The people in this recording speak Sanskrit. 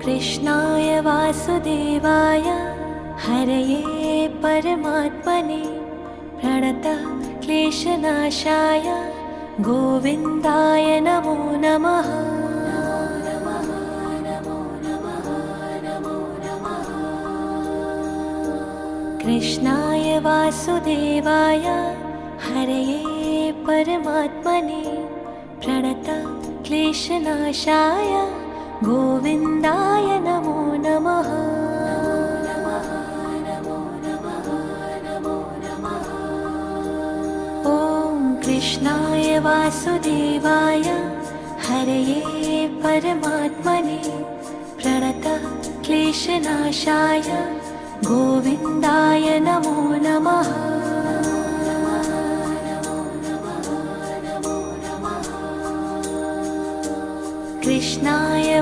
कृष्णाय वासुदेवाय हरये परमात्मने प्रणतः क्लेशनाशाय गोविन्दाय नमो नमः। कृष्णाय वासुदेवाय हरये परमात्मने प्रणतः क्लेशनाशाय गोविन्दाय नमो नमः। ॐ कृष्णाय वासुदेवाय हरये परमात्मने प्रणतः क्लेशनाशाय गोविन्दाय नमो नमः। कृष्णाय